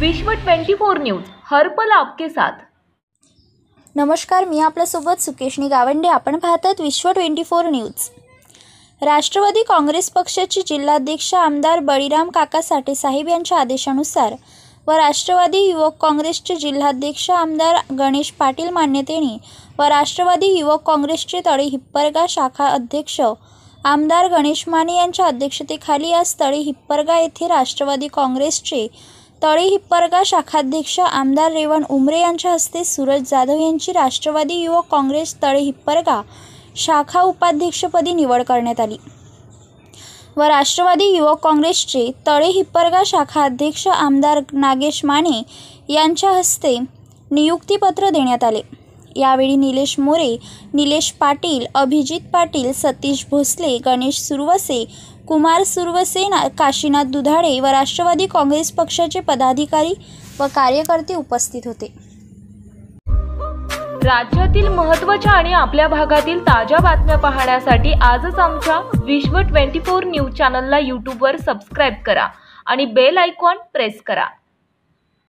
विश्व 24 न्यूज हर पल आपके साथ। नमस्कार, मी आपल्यासोबत सुकेशनी गावंडे। आपण पाहतात विश्व 24 न्यूज। राष्ट्रवादी काँग्रेस पक्षाचे जिल्हाध्यक्ष आमदार बळीराम काका साठे साहेब यांच्या आदेशानुसार व राष्ट्रवादी युवक काँग्रेसचे जिल्हाध्यक्ष आमदार गणेश पाटील मान्यतेने व राष्ट्रवादी युवक काँग्रेसचे तळे हिप्परगा शाखा अध्यक्ष आमदार गणेश माने यांच्या अध्यक्षतेखाली आज तळे हिप्परगा येथे राष्ट्रवादी काँग्रेसचे तळे हिप्परगा शाखाध्यक्ष आमदार रेवण उमरे यांच्या हस्ते सूरज जाधव यांची राष्ट्रवादी युवक काँग्रेस तळे हिप्परगा शाखा उपाध्यक्षपदी निवड करण्यात आली व राष्ट्रवादी युवक काँग्रेसचे तळे हिप्परगा शाखा अध्यक्ष आमदार नागेश माने यांच्या हस्ते नियुक्तीपत्र देण्यात आले। यावेळी निलेश मोरे, निलेश पाटील, अभिजित पाटील, सतीश भोसले, गणेश सुरवसे, कुमार सुरवसे, काशीनाथ दुधाडे व राष्ट्रवादी काँग्रेस पक्षाचे पदाधिकारी व कार्यकर्ते उपस्थित होते। राज्यातील महत्त्वाच्या आणि आपल्या भागातील ताज्या बातम्या पाहण्यासाठी आजच आमच्या विश्व 24 न्यूज चॅनलला YouTube वर सबस्क्राइब करा आणि बेल आयकॉन प्रेस करा।